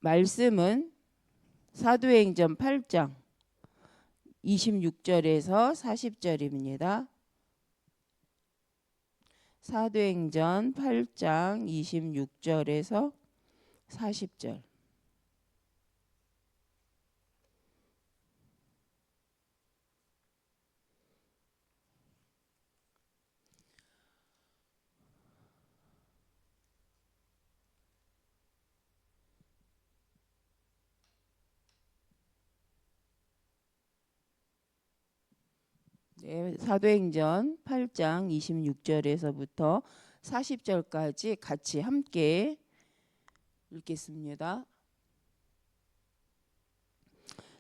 말씀은 사도행전 8장 26절에서 40절입니다. 사도행전 8장 26절에서 40절. 네, 사도행전 8장 26절에서부터 40절까지 같이 함께 읽겠습니다.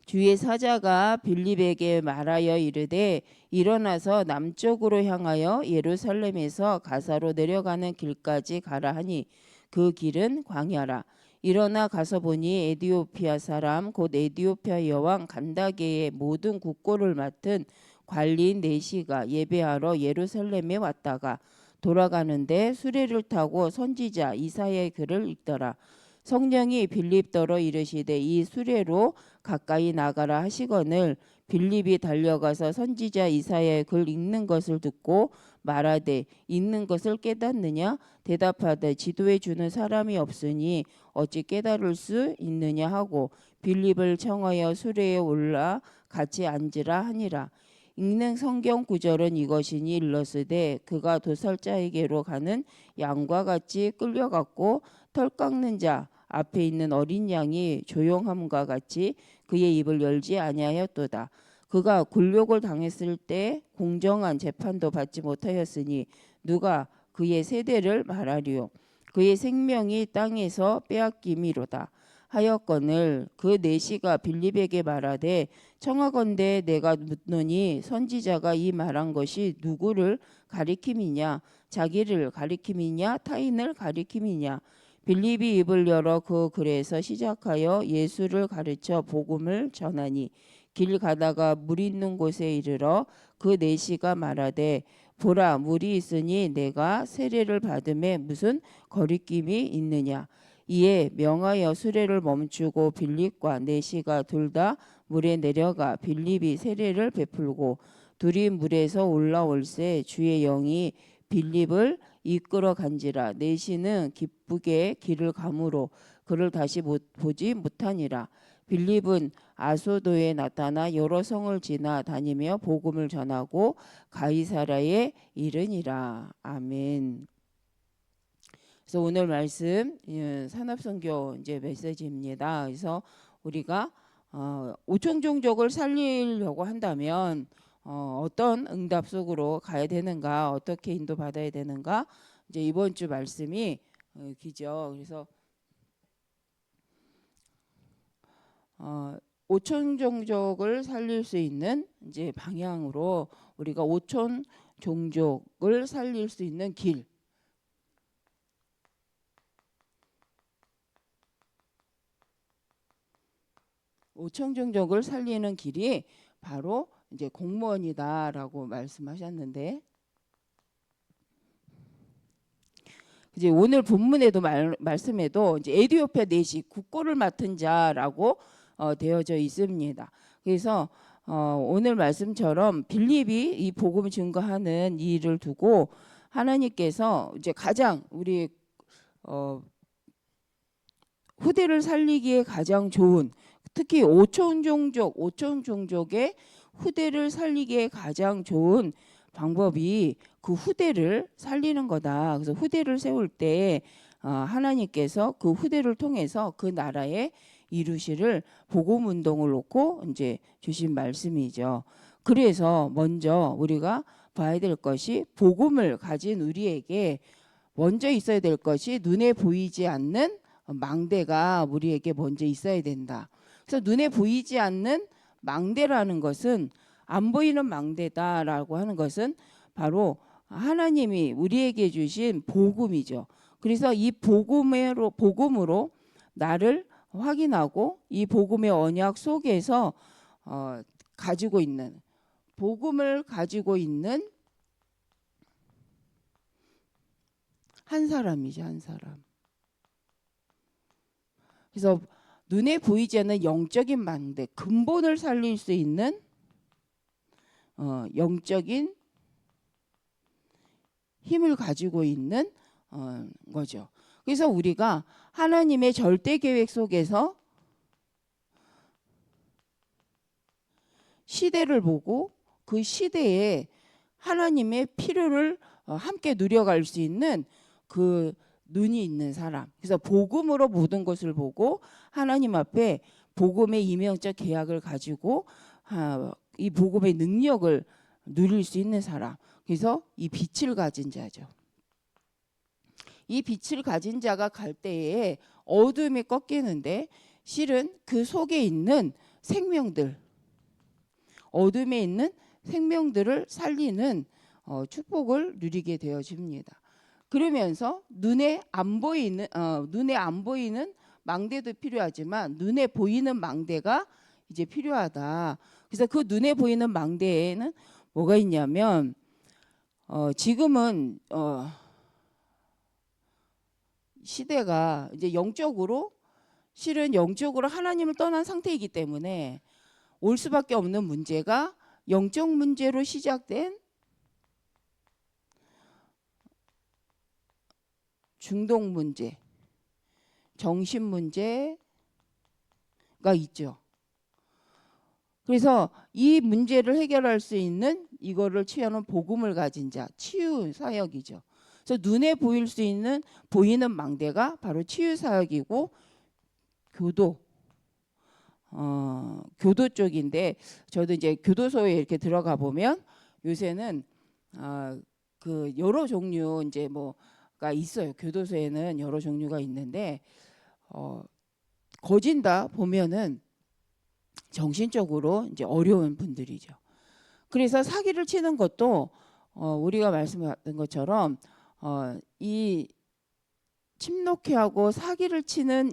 주의 사자가 빌립에게 말하여 이르되 일어나서 남쪽으로 향하여 예루살렘에서 가사로 내려가는 길까지 가라 하니 그 길은 광야라. 일어나 가서 보니 에디오피아 사람 곧 에디오피아 여왕 간다게의 모든 국고를 맡은 관리인 네시가 예배하러 예루살렘에 왔다가 돌아가는데 수레를 타고 선지자 이사야의 글을 읽더라. 성령이 빌립더러 이르시되 이 수레로 가까이 나가라 하시거늘 빌립이 달려가서 선지자 이사야의 글 읽는 것을 듣고 말하되 읽는 것을 깨닫느냐 대답하되 지도해 주는 사람이 없으니 어찌 깨달을 수 있느냐 하고 빌립을 청하여 수레에 올라 같이 앉으라 하니라. 읽는 성경 구절은 이것이니 일러스되 그가 도살자에게로 가는 양과 같이 끌려갔고 털 깎는 자 앞에 있는 어린 양이 조용함과 같이 그의 입을 열지 아니하였도다. 그가 굴욕을 당했을 때 공정한 재판도 받지 못하였으니 누가 그의 세대를 말하리요. 그의 생명이 땅에서 빼앗김이로다 하였거늘 그 네시가 빌립에게 말하되 청하건대 내가 묻노니 선지자가 이 말한 것이 누구를 가리킴이냐 자기를 가리킴이냐 타인을 가리킴이냐. 빌립이 입을 열어 그 글에서 시작하여 예수를 가르쳐 복음을 전하니 길 가다가 물 있는 곳에 이르러 그 네시가 말하되 보라 물이 있으니 내가 세례를 받음에 무슨 거리낌이 있느냐. 이에 명하여 수레를 멈추고 빌립과 네시가 둘 다 물에 내려가 빌립이 세례를 베풀고 둘이 물에서 올라올새 주의 영이 빌립을 이끌어 간지라. 네시는 기쁘게 길을 가므로 그를 다시 보지 못하니라. 빌립은 아소도에 나타나 여러 성을 지나 다니며 복음을 전하고 가이사라에 이르니라. 아멘. 그래서 오늘 말씀 산업선교 이제 메시지입니다. 그래서 우리가 오천 종족을 살리려고 한다면 어떤 응답 속으로 가야 되는가, 어떻게 인도받아야 되는가, 이제 이번 주 말씀이 기죠. 그래서 오천 종족을 살릴 수 있는 이제 방향으로 우리가 오천 종족을 살릴 수 있는 길. 오천 종족을 살리는 길이 바로 이제 공무원이다라고 말씀하셨는데, 이제 오늘 본문에도 말씀에도 이제 에디오피아 네시 국고를 맡은 자라고 되어져 있습니다. 그래서 오늘 말씀처럼 빌립이 이 복음을 증거하는 일을 두고 하나님께서 이제 가장 우리 후대를 살리기에 가장 좋은, 특히 오천 종족의 후대를 살리기에 가장 좋은 방법이 그 후대를 살리는 거다. 그래서 후대를 세울 때 하나님께서 그 후대를 통해서 그 나라에 이루시를 복음 운동을 놓고 이제 주신 말씀이죠. 그래서 먼저 우리가 봐야 될 것이 복음을 가진 우리에게 먼저 있어야 될 것이 눈에 보이지 않는 망대가 우리에게 먼저 있어야 된다. 그래서 눈에 보이지 않는 망대라는 것은 안 보이는 망대다라고 하는 것은 바로 하나님이 우리에게 주신 복음이죠. 그래서 이 복음으로 나를 확인하고 이 복음의 언약 속에서 가지고 있는 복음을 가지고 있는 한 사람이죠, 한 사람. 그래서 눈에 보이지 않는 영적인 망대, 근본을 살릴 수 있는 영적인 힘을 가지고 있는 거죠. 그래서 우리가 하나님의 절대 계획 속에서 시대를 보고 그 시대에 하나님의 필요를 함께 누려갈 수 있는 그 눈이 있는 사람. 그래서 복음으로 모든 것을 보고 하나님 앞에 복음의 이명적 계약을 가지고 이 복음의 능력을 누릴 수 있는 사람. 그래서 이 빛을 가진 자죠. 이 빛을 가진 자가 갈 때에 어둠이 꺾이는데 실은 그 속에 있는 생명들, 어둠에 있는 생명들을 살리는 축복을 누리게 되어집니다. 그러면서 눈에 안 보이는 망대도 필요하지만 눈에 보이는 망대가 이제 필요하다. 그래서 그 눈에 보이는 망대에는 뭐가 있냐면 지금은 시대가 이제 영적으로 실은 영적으로 하나님을 떠난 상태이기 때문에 올 수밖에 없는 문제가 영적 문제로 시작된 중독 문제, 정신 문제가 있죠. 그래서 이 문제를 해결할 수 있는 이거를 취하는 복음을 가진 자, 치유 사역이죠. 그래서 눈에 보일 수 있는 보이는 망대가 바로 치유 사역이고 교도 쪽인데 저도 이제 교도소에 이렇게 들어가 보면 요새는 그 여러 종류 이제 뭐가 있어요. 교도소에는 여러 종류가 있는데 거진다 보면은 정신적으로 이제 어려운 분들이죠. 그래서 사기를 치는 것도 우리가 말씀하신 것처럼 이 침노케하고 사기를 치는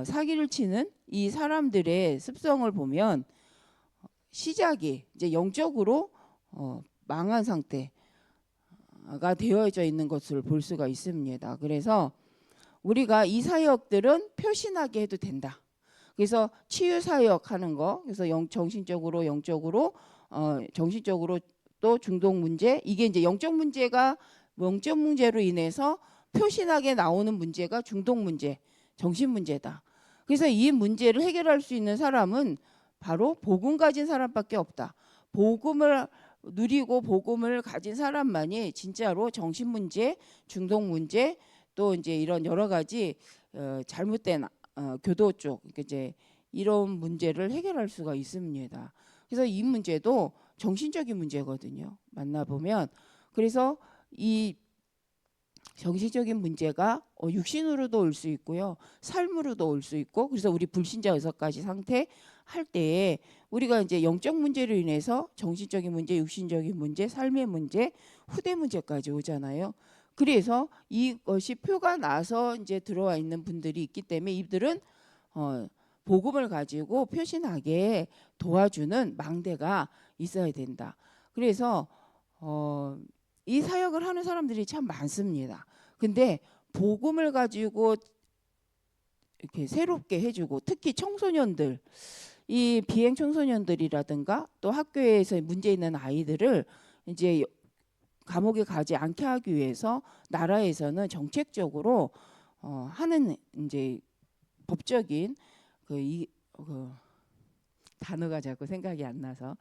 사기를 치는 이 사람들의 습성을 보면 시작이 이제 영적으로 망한 상태가 되어져 있는 것을 볼 수가 있습니다. 그래서 우리가 이 사역들은 표신하게 해도 된다. 그래서 치유 사역하는 거, 그래서 정신적으로 영적으로 정신적으로 또 중독 문제, 이게 이제 영적 문제로 인해서 표신하게 나오는 문제가 중독 문제, 정신 문제다. 그래서 이 문제를 해결할 수 있는 사람은 바로 복음 가진 사람밖에 없다. 복음을 누리고 복음을 가진 사람만이 진짜로 정신 문제, 중독 문제, 또 이제 이런 여러 가지 잘못된 교도 쪽 이제 이런 문제를 해결할 수가 있습니다. 그래서 이 문제도 정신적인 문제거든요. 만나보면 그래서 이 정신적인 문제가 육신으로도 올 수 있고요, 삶으로도 올 수 있고, 그래서 우리 불신자 6가지 상태 할 때에 우리가 이제 영적 문제로 인해서 정신적인 문제, 육신적인 문제, 삶의 문제, 후대 문제까지 오잖아요. 그래서 이것이 표가 나서 이제 들어와 있는 분들이 있기 때문에 이들은 복음을 가지고 표신하게 도와주는 망대가 있어야 된다. 그래서 이 사역을 하는 사람들이 참 많습니다. 근데 복음을 가지고 이렇게 새롭게 해주고, 특히 청소년들, 이 비행 청소년들이라든가 또 학교에서 문제 있는 아이들을 이제 감옥에 가지 않게 하기 위해서 나라에서는 정책적으로 하는 이제 법적인 그 단어가 자꾸 생각이 안 나서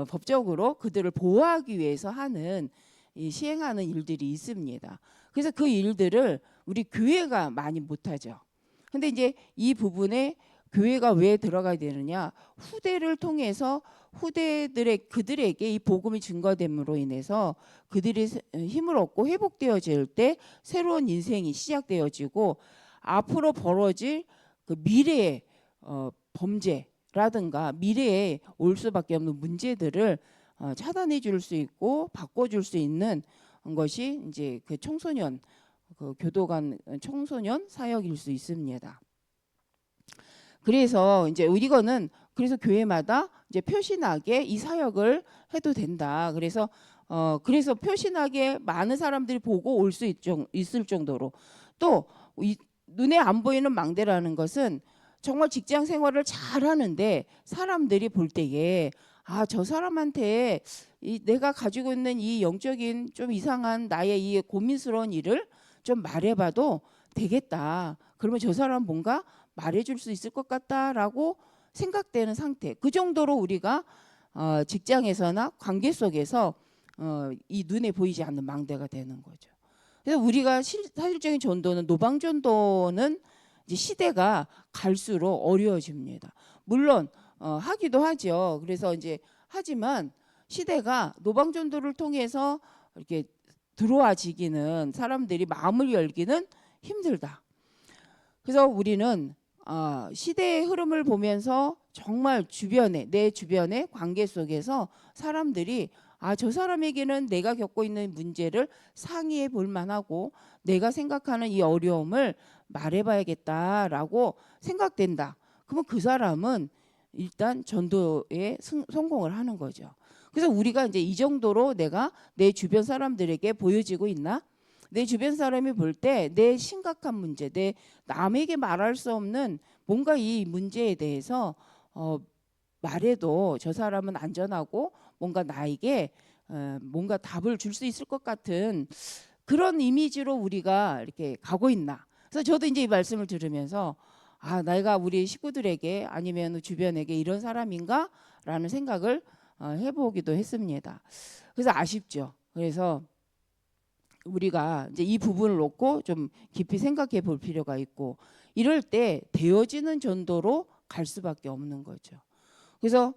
법적으로 그들을 보호하기 위해서 하는 시행하는 일들이 있습니다. 그래서 그 일들을 우리 교회가 많이 못하죠. 근데 이제 이 부분에 교회가 왜 들어가야 되느냐? 후대를 통해서 그들에게 이 복음이 증거됨으로 인해서 그들이 힘을 얻고 회복되어질 때 새로운 인생이 시작되어지고, 앞으로 벌어질 그 미래의 범죄라든가 미래에 올 수밖에 없는 문제들을 차단해 줄 수 있고 바꿔줄 수 있는 것이 이제 그 청소년, 그 교도관 청소년 사역일 수 있습니다. 그래서 이제 이거는 그래서 교회마다 이제 표신하게 이 사역을 해도 된다. 그래서 표신하게 많은 사람들이 보고 올 수 있을 정도로, 또 이 눈에 안 보이는 망대라는 것은 정말 직장 생활을 잘 하는데 사람들이 볼 때에 아, 저 사람한테 내가 가지고 있는 이 영적인 좀 이상한 나의 이 고민스러운 일을 좀 말해봐도 되겠다. 그러면 저 사람 뭔가 말해줄 수 있을 것 같다라고 생각되는 상태. 그 정도로 우리가 직장에서나 관계 속에서 이 눈에 보이지 않는 망대가 되는 거죠. 그래서 우리가 사실적인 전도는 노방전도는 이제 시대가 갈수록 어려워집니다. 물론 하기도 하죠. 그래서 이제 하지만 시대가 노방전도를 통해서 이렇게 들어와지기는 사람들이 마음을 열기는 힘들다. 그래서 우리는 시대의 흐름을 보면서 정말 내 주변의 관계 속에서 사람들이 저 사람에게는 내가 겪고 있는 문제를 상의해 볼 만하고 내가 생각하는 이 어려움을 말해봐야겠다라고 생각된다. 그러면 그 사람은 일단 전도에 성공을 하는 거죠. 그래서 우리가 이제 이 정도로 내가 내 주변 사람들에게 보여지고 있나? 내 주변 사람이 볼 때 내 심각한 문제, 내 남에게 말할 수 없는 뭔가 이 문제에 대해서 말해도 저 사람은 안전하고 뭔가 나에게 뭔가 답을 줄 수 있을 것 같은 그런 이미지로 우리가 이렇게 가고 있나. 그래서 저도 이제 이 말씀을 들으면서 내가 우리 식구들에게 아니면 주변에게 이런 사람인가? 라는 생각을 해보기도 했습니다. 그래서 아쉽죠. 그래서 우리가 이제 이 부분을 놓고 좀 깊이 생각해 볼 필요가 있고 이럴 때 되어지는 전도로 갈 수밖에 없는 거죠. 그래서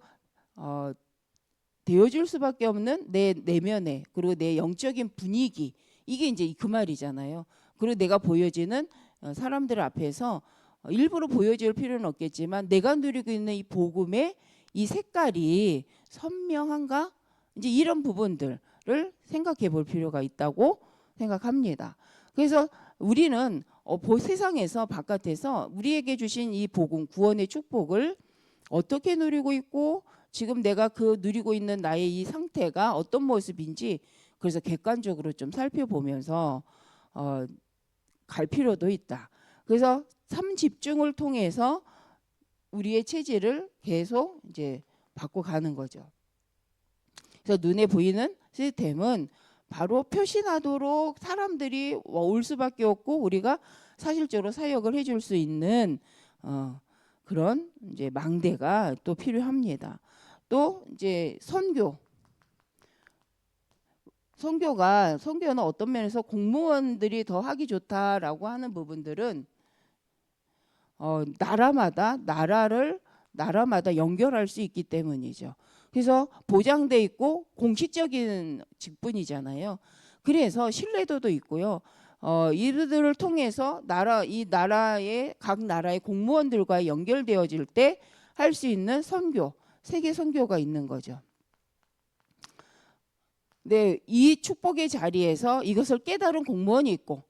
되어줄 수밖에 없는 내 내면에 그리고 내 영적인 분위기 이게 이제 그 말이잖아요. 그리고 내가 보여지는 사람들 앞에서 일부러 보여줄 필요는 없겠지만 내가 누리고 있는 이 복음의 이 색깔이 선명한가? 이제 이런 부분들을 생각해 볼 필요가 있다고 생각합니다. 그래서 우리는 세상에서 바깥에서 우리에게 주신 이 복음 구원의 축복을 어떻게 누리고 있고 지금 내가 그 누리고 있는 나의 이 상태가 어떤 모습인지 그래서 객관적으로 좀 살펴보면서 갈 필요도 있다. 그래서 삶 집중을 통해서 우리의 체질을 계속 이제 바꿔가는 거죠. 그래서 눈에 보이는 시스템은 바로 표시나도록 사람들이 올 수밖에 없고 우리가 사실적으로 사역을 해줄 수 있는 그런 이제 망대가 또 필요합니다. 또 이제 선교는 어떤 면에서 공무원들이 더 하기 좋다라고 하는 부분들은 나라마다 연결할 수 있기 때문이죠. 그래서 보장돼 있고 공식적인 직분이잖아요. 그래서 신뢰도도 있고요. 이들을 통해서 각 나라의 공무원들과 연결되어질 때 할 수 있는 세계 선교가 있는 거죠. 네, 이 축복의 자리에서 이것을 깨달은 공무원이 있고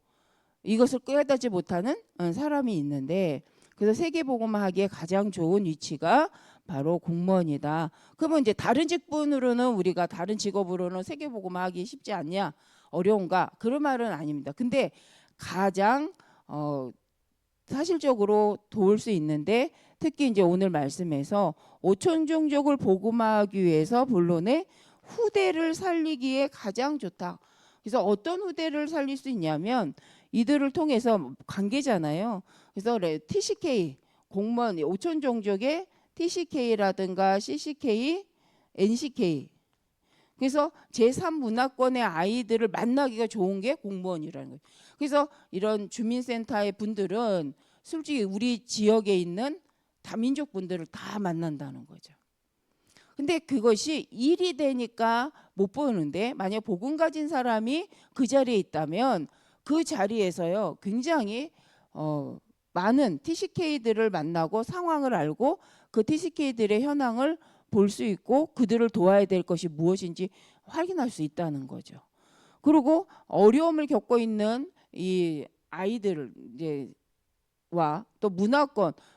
이것을 깨닫지 못하는 사람이 있는데 그래서 세계복음화하기에 가장 좋은 위치가 바로 공무원이다. 그러면 이제 다른 직분으로는 우리가 다른 직업으로는 세계복음화하기 쉽지 않냐? 어려운가? 그런 말은 아닙니다. 근데 가장 사실적으로 도울 수 있는데 특히 이제 오늘 말씀에서 오천 종족을 복음화하기 위해서 본론의 후대를 살리기에 가장 좋다. 그래서 어떤 후대를 살릴 수 있냐면 이들을 통해서 관계잖아요. 그래서 TCK 공무원 오천 종족의 TCK라든가 CCK, NCK. 그래서 제3문화권의 아이들을 만나기가 좋은 게 공무원이라는 거예요. 그래서 이런 주민센터의 분들은 솔직히 우리 지역에 있는 다민족 분들을 다 만난다는 거죠. 근데 그것이 일이 되니까 못 보는데 만약 복음 가진 사람이 그 자리에 있다면 그 자리에서요 굉장히 많은 TCK들을 만나고 상황을 알고 그 TCK들의 현황을 볼 수 있고 그들을 도와야 될 것이 무엇인지 확인할 수 있다는 거죠. 그리고 어려움을 겪고 있는 이 아이들 와 또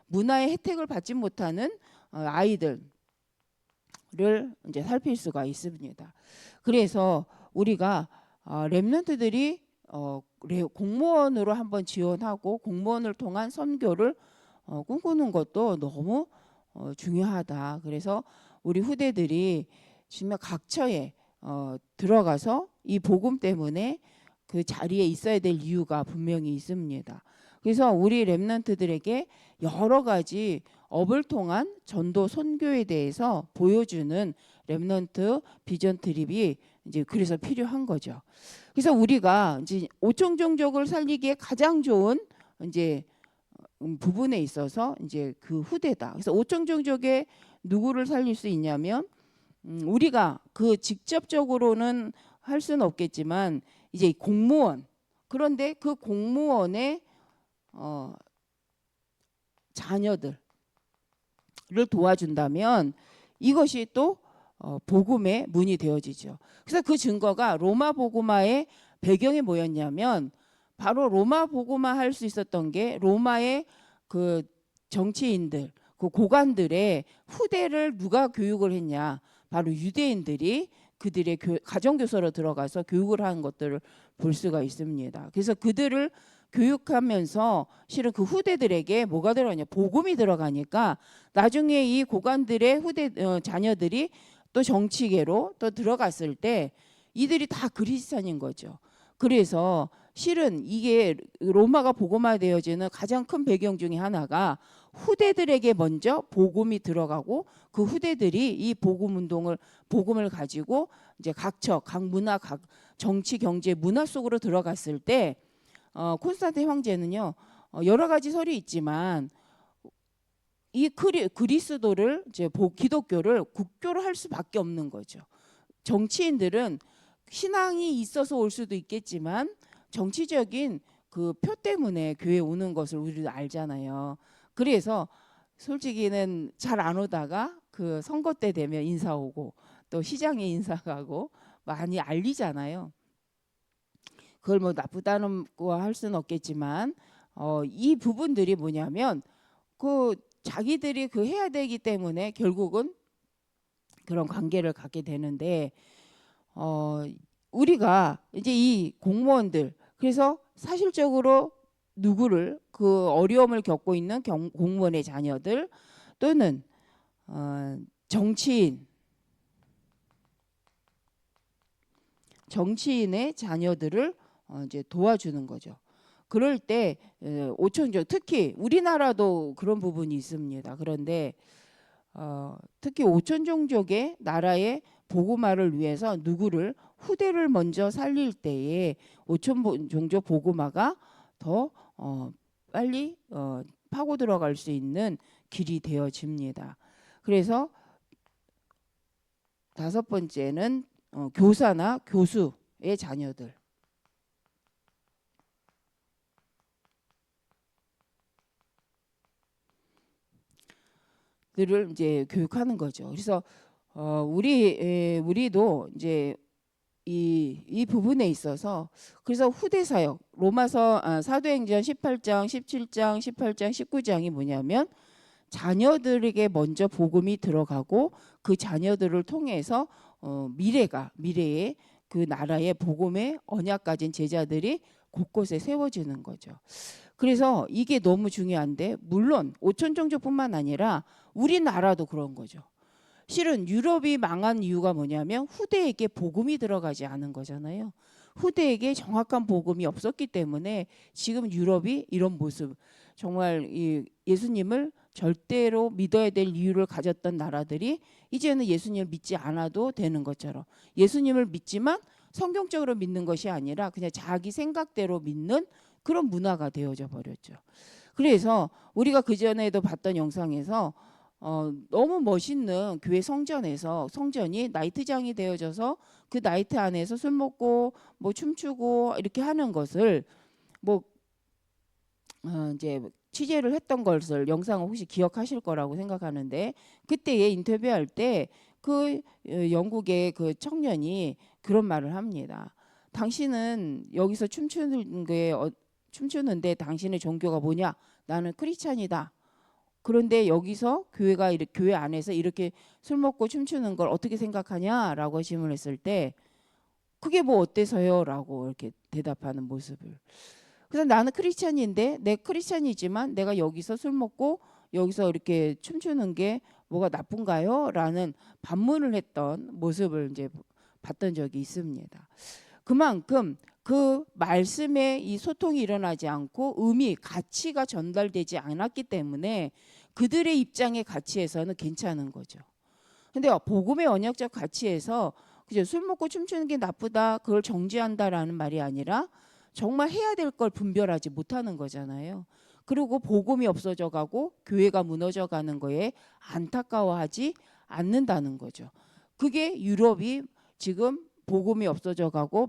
문화의 혜택을 받지 못하는 아이들을 이제 살필 수가 있습니다. 그래서 우리가 렘넌트들이 공무원으로 한번 지원하고 공무원을 통한 선교를 꿈꾸는 것도 너무 중요하다. 그래서 우리 후대들이 정말 각처에 들어가서 이 복음 때문에 그 자리에 있어야 될 이유가 분명히 있습니다. 그래서 우리 렘넌트들에게 여러 가지 업을 통한 전도 선교에 대해서 보여주는 렘넌트 비전 트립이 이제 그래서 필요한 거죠. 그래서 우리가 이제 오청 종족을 살리기에 가장 좋은 이제 부분에 있어서 이제 그 후대다. 그래서 오청 종족에 누구를 살릴 수 있냐면 우리가 그 직접적으로는 할 수는 없겠지만 이제 공무원, 그런데 그 공무원의 자녀들을 도와준다면 이것이 또 복음의 문이 되어지죠. 그래서 그 증거가 로마 복음화의 배경이 뭐였냐면 바로 로마 복음화 할 수 있었던 게 로마의 그 정치인들, 그 고관들의 후대를 누가 교육을 했냐? 바로 유대인들이 그들의 가정교사로 들어가서 교육을 한 것들을 볼 수가 있습니다. 그래서 그들을 교육하면서 실은 그 후대들에게 뭐가 들어가냐? 복음이 들어가니까 나중에 이 고관들의 자녀들이 또 정치계로 또 들어갔을 때 이들이 다 그리스찬인 거죠. 그래서 실은 이게 로마가 복음화되어지는 가장 큰 배경 중에 하나가 후대들에게 먼저 복음이 들어가고 그 후대들이 이 복음을 가지고 이제 각 문화, 각 정치, 경제, 문화 속으로 들어갔을 때 콘스탄틴 황제는요 여러 가지 설이 있지만 이 그리스도를 이제 기독교를 국교를 할 수밖에 없는 거죠. 정치인들은 신앙이 있어서 올 수도 있겠지만 정치적인 그 표 때문에 교회 오는 것을 우리도 알잖아요. 그래서 솔직히는 잘 안 오다가 그 선거 때 되면 인사 오고 또 시장에 인사 가고 많이 알리잖아요. 그걸 뭐 나쁘다는 거 할 수는 없겠지만 이 부분들이 뭐냐면 그 자기들이 그 해야 되기 때문에 결국은 그런 관계를 갖게 되는데 우리가 이제 이 공무원들 그래서 사실적으로 누구를 그 어려움을 겪고 있는 공무원의 자녀들 또는 정치인의 자녀들을 이제 도와주는 거죠. 그럴 때 오천족 특히 우리나라도 그런 부분이 있습니다. 그런데 특히 오천종족의 나라의 복음화를 위해서 누구를 후대를 먼저 살릴 때에 오천종족 복음화가 더 빨리 파고 들어갈 수 있는 길이 되어집니다. 그래서 다섯 번째는 교사나 교수의 자녀들. 들을 이제 교육하는 거죠. 그래서 우리도 이제 이 부분에 있어서 그래서 후대 사역 로마서 사도행전 18장, 17장, 18장, 19장이 뭐냐면 자녀들에게 먼저 복음이 들어가고 그 자녀들을 통해서 미래에 그 나라의 복음의 언약 가진 제자들이 곳곳에 세워지는 거죠. 그래서 이게 너무 중요한데 물론 오천종족뿐만 아니라 우리나라도 그런 거죠. 실은 유럽이 망한 이유가 뭐냐면 후대에게 복음이 들어가지 않은 거잖아요. 후대에게 정확한 복음이 없었기 때문에 지금 유럽이 이런 모습 정말 이 예수님을 절대로 믿어야 될 이유를 가졌던 나라들이 이제는 예수님을 믿지 않아도 되는 것처럼 예수님을 믿지만 성경적으로 믿는 것이 아니라 그냥 자기 생각대로 믿는 그런 문화가 되어져 버렸죠. 그래서 우리가 그전에도 봤던 영상에서 너무 멋있는 교회 성전이 나이트장이 되어져서 그 나이트 안에서 술 먹고 뭐 춤추고 이렇게 하는 것을 뭐 이제 취재를 했던 것을 영상을 혹시 기억하실 거라고 생각하는데 그때에 인터뷰할 때 그 영국의 그 청년이 그런 말을 합니다. 당신은 여기서 춤추는데 당신의 종교가 뭐냐? 나는 크리스찬이다. 그런데 여기서 교회 안에서 이렇게 술 먹고 춤추는 걸 어떻게 생각하냐라고 질문했을 때 그게 뭐 어때서요?라고 이렇게 대답하는 모습을. 그래서 나는 크리스찬인데 내 크리스찬이지만 내가 여기서 술 먹고 여기서 이렇게 춤추는 게 뭐가 나쁜가요? 라는 반문을 했던 모습을 이제 봤던 적이 있습니다. 그만큼 그 말씀에 이 소통이 일어나지 않고 의미, 가치가 전달되지 않았기 때문에 그들의 입장의 가치에서는 괜찮은 거죠. 근데 복음의 언약적 가치에서 그죠? 술 먹고 춤추는 게 나쁘다, 그걸 정지한다라는 말이 아니라 정말 해야 될 걸 분별하지 못하는 거잖아요. 그리고 복음이 없어져 가고 교회가 무너져 가는 거에 안타까워하지 않는다는 거죠. 그게 유럽이 지금 복음이 없어져 가고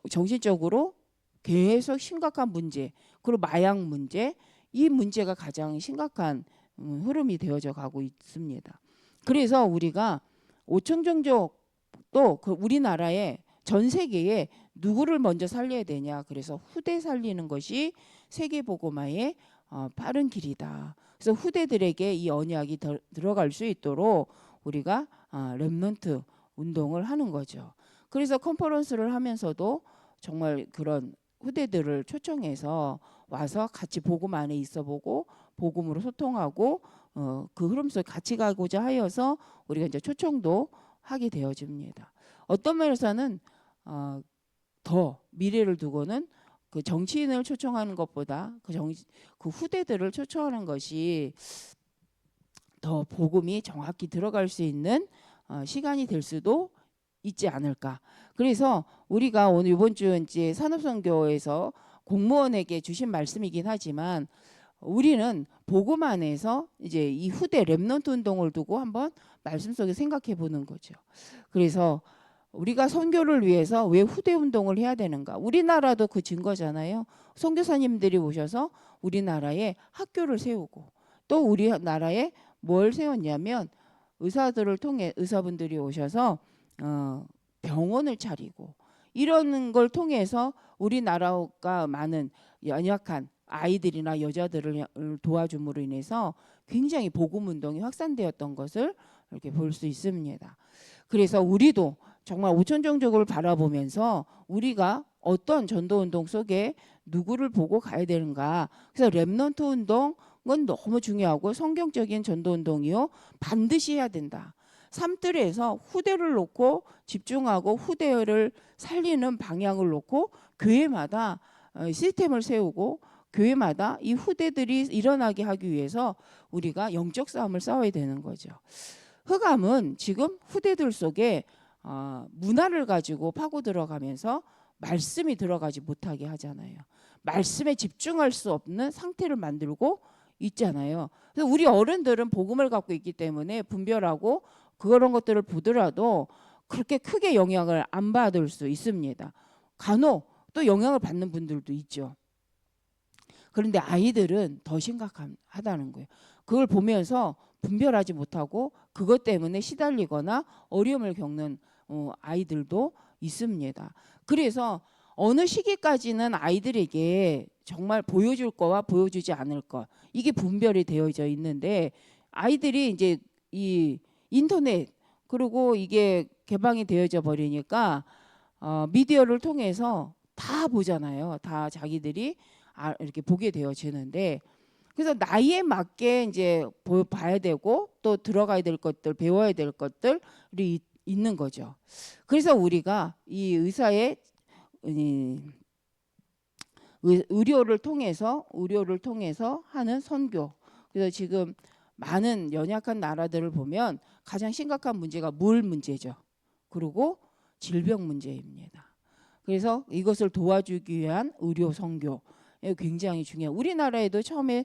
정신적으로 계속 심각한 문제, 그리고 마약 문제, 이 문제가 가장 심각한 흐름이 되어져 가고 있습니다. 그래서 우리가 오청종족도 그 우리나라에 전 세계에 누구를 먼저 살려야 되냐. 그래서 후대 살리는 것이 세계복음화의 빠른 길이다. 그래서 후대들에게 이 언약이 들어갈 수 있도록 우리가 렘넌트 운동을 하는 거죠. 그래서 컨퍼런스를 하면서도 정말 그런 후대들을 초청해서 와서 같이 복음 안에 있어보고 복음으로 소통하고 그 흐름 속에 같이 가고자 하여서 우리가 이제 초청도 하게 되어집니다. 어떤 면에서는 더 미래를 두고는 그 정치인을 초청하는 것보다 그 후대들을 초청하는 것이 더 복음이 정확히 들어갈 수 있는 시간이 될 수도 있지 않을까. 그래서 우리가 오늘 이번 주 이제 산업선교에서 공무원에게 주신 말씀이긴 하지만 우리는 복음 안에서 이제 이 후대 렘넌트 운동을 두고 한번 말씀 속에 생각해 보는 거죠. 그래서 우리가 선교를 위해서 왜 후대 운동을 해야 되는가? 우리나라도 그 증거잖아요. 선교사님들이 오셔서 우리나라에 학교를 세우고 또 우리나라에 뭘 세웠냐면 의사들을 통해 의사분들이 오셔서 병원을 차리고 이런 걸 통해서 우리나라가 많은 연약한 아이들이나 여자들을 도와줌으로 인해서 굉장히 복음 운동이 확산되었던 것을 이렇게 볼 수 있습니다. 그래서 우리도 정말 오천정족을 바라보면서 우리가 어떤 전도 운동 속에 누구를 보고 가야 되는가. 그래서 렘넌트 운동은 너무 중요하고 성경적인 전도 운동이요 반드시 해야 된다. 삶들에서 후대를 놓고 집중하고 후대를 살리는 방향을 놓고 교회마다 시스템을 세우고 교회마다 이 후대들이 일어나게 하기 위해서 우리가 영적 싸움을 싸워야 되는 거죠. 흑암은 지금 후대들 속에 문화를 가지고 파고 들어가면서 말씀이 들어가지 못하게 하잖아요. 말씀에 집중할 수 없는 상태를 만들고 있잖아요. 그래서 우리 어른들은 복음을 갖고 있기 때문에 분별하고 그런 것들을 보더라도 그렇게 크게 영향을 안 받을 수 있습니다. 간혹 또 영향을 받는 분들도 있죠. 그런데 아이들은 더 심각하다는 거예요. 그걸 보면서 분별하지 못하고 그것 때문에 시달리거나 어려움을 겪는 아이들도 있습니다. 그래서 어느 시기까지는 아이들에게 정말 보여줄 거와 보여주지 않을 거 이게 분별이 되어져 있는데 아이들이 이제 이 인터넷 그리고 이게 개방이 되어져 버리니까 미디어를 통해서 다 보잖아요. 다 자기들이 이렇게 보게 되어지는데 그래서 나이에 맞게 이제 봐야 되고 또 들어가야 될 것들 배워야 될 것들이 있는 거죠. 그래서 우리가 이 의사의 의료를 통해서 하는 선교. 그래서 지금 많은 연약한 나라들을 보면 가장 심각한 문제가 물 문제죠. 그리고 질병 문제입니다. 그래서 이것을 도와주기 위한 의료 선교 굉장히 중요해요. 우리나라에도 처음에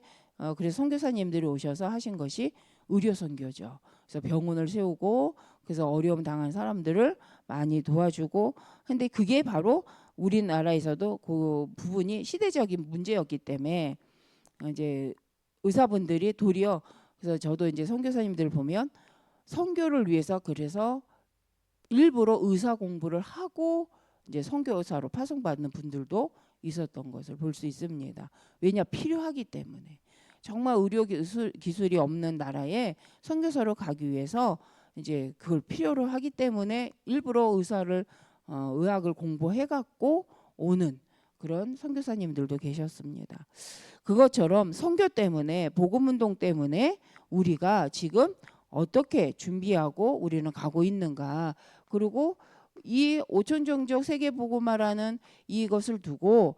그래서 선교사님들이 오셔서 하신 것이 의료 선교죠. 그래서 병원을 세우고 그래서 어려움 당한 사람들을 많이 도와주고 근데 그게 바로 우리나라에서도 그 부분이 시대적인 문제였기 때문에 이제 의사분들이 도리어 그래서 저도 이제 선교사님들을 보면 선교를 위해서 그래서 일부러 의사 공부를 하고 이제 선교사로 파송받는 분들도 있었던 것을 볼 수 있습니다. 왜냐 필요하기 때문에 정말 의료 기술이 없는 나라에 선교사로 가기 위해서 이제 그걸 필요로 하기 때문에 일부러 의학을 공부해 갖고 오는 그런 선교사님들도 계셨습니다. 그것처럼 선교 때문에 복음 운동 때문에 우리가 지금 어떻게 준비하고 우리는 가고 있는가. 그리고 이 오천종족 세계복음화라는 이것을 두고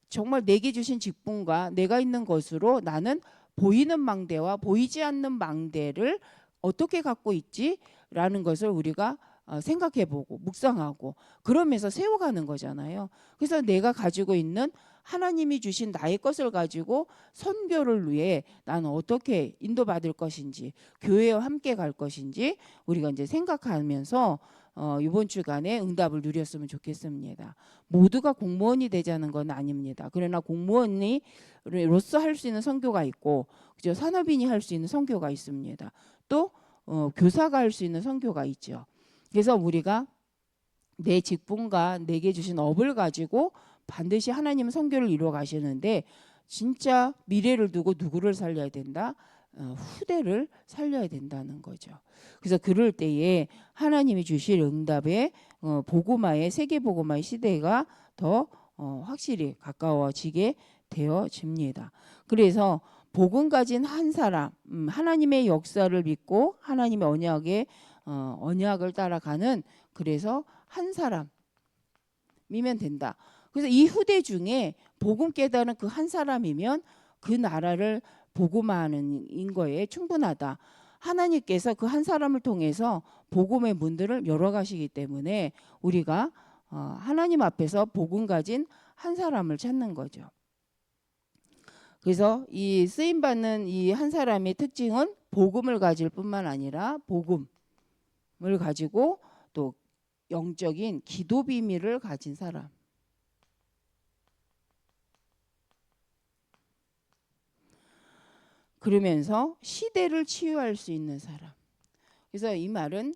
정말 내게 주신 직분과 내가 있는 것으로 나는 보이는 망대와 보이지 않는 망대를 어떻게 갖고 있지라는 것을 우리가 생각해보고 묵상하고 그러면서 세워가는 거잖아요. 그래서 내가 가지고 있는 하나님이 주신 나의 것을 가지고 선교를 위해 나는 어떻게 인도받을 것인지 교회와 함께 갈 것인지 우리가 이제 생각하면서 이번 주간에 응답을 누렸으면 좋겠습니다. 모두가 공무원이 되자는 건 아닙니다. 그러나 공무원이로서 할 수 있는 선교가 있고 그죠? 산업인이 할 수 있는 선교가 있습니다. 또 교사가 할 수 있는 선교가 있죠. 그래서 우리가 내 직분과 내게 주신 업을 가지고 반드시 하나님은 선교를 이루어 가시는데 진짜 미래를 두고 누구를 살려야 된다? 후대를 살려야 된다는 거죠. 그래서 그럴 때에 하나님이 주실 응답에 복음화의 세계 복음화의 시대가 더 확실히 가까워지게 되어집니다. 그래서 복음 가진 한 사람, 하나님의 역사를 믿고 하나님의 언약을 따라가는 그래서 한 사람이면 된다. 그래서 이 후대 중에 복음 깨달은 그 한 사람이면 그 나라를 복음화하는 거에 충분하다. 하나님께서 그 한 사람을 통해서 복음의 문들을 열어가시기 때문에 우리가 하나님 앞에서 복음 가진 한 사람을 찾는 거죠. 그래서 이 쓰임받는 이 한 사람의 특징은 복음을 가질 뿐만 아니라 복음을 가지고 또 영적인 기도 비밀을 가진 사람. 그러면서 시대를 치유할 수 있는 사람. 그래서 이 말은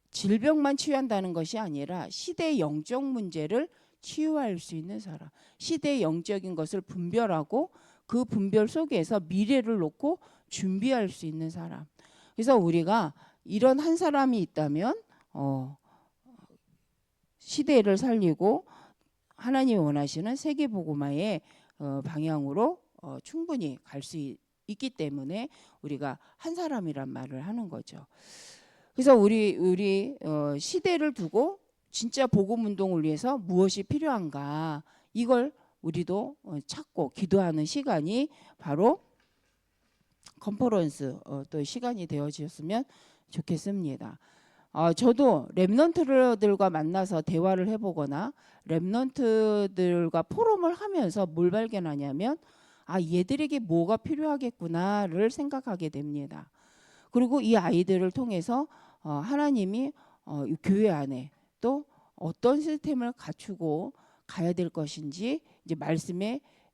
질병만 치유한다는 것이 아니라 시대의 영적 문제를 치유할 수 있는 사람. 시대의 영적인 것을 분별하고 그 분별 속에서 미래를 놓고 준비할 수 있는 사람. 그래서 우리가 이런 한 사람이 있다면 시대를 살리고 하나님이 원하시는 세계복음화의 방향으로 충분히 갈 수 있기 때문에 우리가 한 사람이란 말을 하는 거죠. 그래서 우리 시대를 두고 진짜 복음 운동을 위해서 무엇이 필요한가 이걸 우리도 찾고 기도하는 시간이 바로 컨퍼런스 또 시간이 되어지었으면 좋겠습니다. 저도 렘넌트들과 만나서 대화를 해보거나 렘넌트들과 포럼을 하면서 뭘 발견하냐면 얘들에게 뭐가 필요하겠구나를 생각하게 됩니다. 그리고 이 아이들을 통해서 하나님이 교회 안에 또 어떤 시스템을 갖추고 가야 될 것인지 이제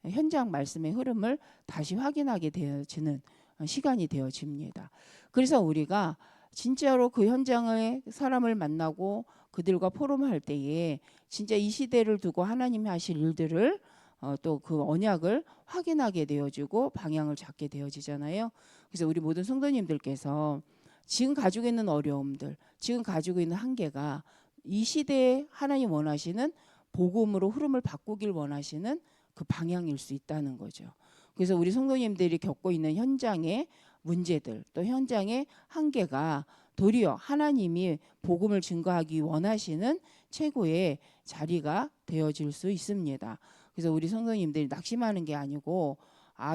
현장 말씀의 흐름을 다시 확인하게 되어지는 시간이 되어집니다. 그래서 우리가 진짜로 그 현장의 사람을 만나고 그들과 포럼할 때에 진짜 이 시대를 두고 하나님이 하실 일들을 또 그 언약을 확인하게 되어지고 방향을 잡게 되어지잖아요. 그래서 우리 모든 성도님들께서 지금 가지고 있는 어려움들, 지금 가지고 있는 한계가 이 시대에 하나님 원하시는 복음으로 흐름을 바꾸길 원하시는 그 방향일 수 있다는 거죠. 그래서 우리 성도님들이 겪고 있는 현장의 문제들 또 현장의 한계가 도리어 하나님이 복음을 증거하기 원하시는 최고의 자리가 되어질 수 있습니다. 그래서 우리 성도님들이 낙심하는 게 아니고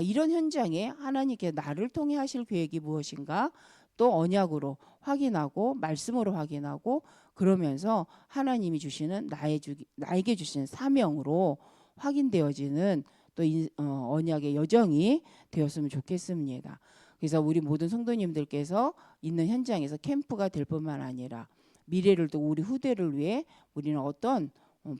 이런 현장에 하나님께 나를 통해 하실 계획이 무엇인가 또 언약으로 확인하고 말씀으로 확인하고 그러면서 하나님이 주시는 나에게 주시는 사명으로 확인되어지는 또 언약의 여정이 되었으면 좋겠습니다. 그래서 우리 모든 성도님들께서 있는 현장에서 캠프가 될 뿐만 아니라 미래를 두고 우리 후대를 위해 우리는 어떤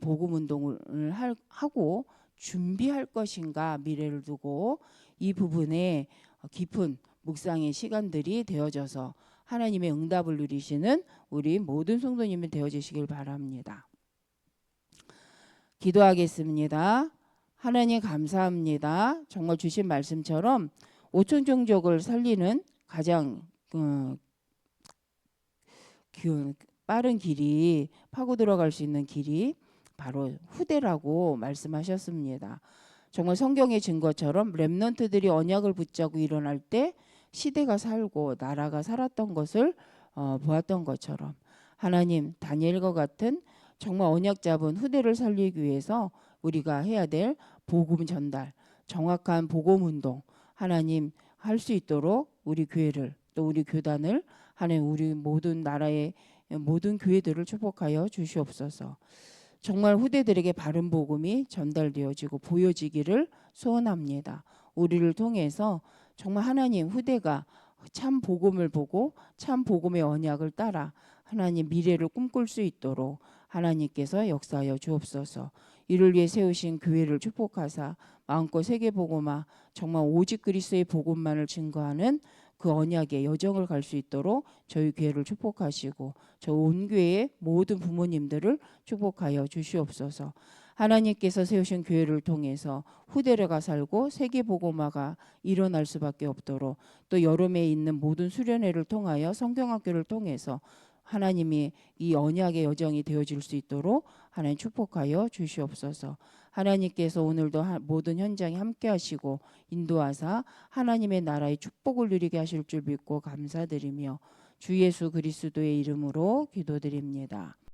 복음 운동을 하고 준비할 것인가 미래를 두고 이 부분에 깊은 묵상의 시간들이 되어져서 하나님의 응답을 누리시는 우리 모든 성도님이 되어주시길 바랍니다. 기도하겠습니다. 하나님 감사합니다. 정말 주신 말씀처럼 오천종족을 살리는 가장 빠른 길이 파고 들어갈 수 있는 길이 바로 후대라고 말씀하셨습니다. 정말 성경의 증거처럼 렘넌트들이 언약을 붙잡고 일어날 때 시대가 살고 나라가 살았던 것을 보았던 것처럼 하나님 다니엘과 같은 정말 언약 잡은 후대를 살리기 위해서 우리가 해야 될 복음 전달, 정확한 복음 운동 하나님 할 수 있도록 우리 교회를 또 우리 교단을 하나님 우리 모든 나라의 모든 교회들을 축복하여 주시옵소서. 정말 후대들에게 바른 복음이 전달되어지고 보여지기를 소원합니다. 우리를 통해서 정말 하나님 후대가 참 복음을 보고 참 복음의 언약을 따라 하나님 미래를 꿈꿀 수 있도록 하나님께서 역사하여 주옵소서. 이를 위해 세우신 교회를 축복하사 마음껏 세계복음화 정말 오직 그리스도의 복음만을 증거하는 그 언약의 여정을 갈 수 있도록 저희 교회를 축복하시고 저 온 교회의 모든 부모님들을 축복하여 주시옵소서. 하나님께서 세우신 교회를 통해서 후대를 살고 세계복음화가 일어날 수밖에 없도록 또 여름에 있는 모든 수련회를 통하여 성경학교를 통해서 하나님이 이 언약의 여정이 되어질 수 있도록 하나님 축복하여 주시옵소서. 하나님께서 오늘도 모든 현장에 함께 하시고 인도하사 하나님의 나라의 축복을 누리게 하실 줄 믿고 감사드리며 주 예수 그리스도의 이름으로 기도드립니다.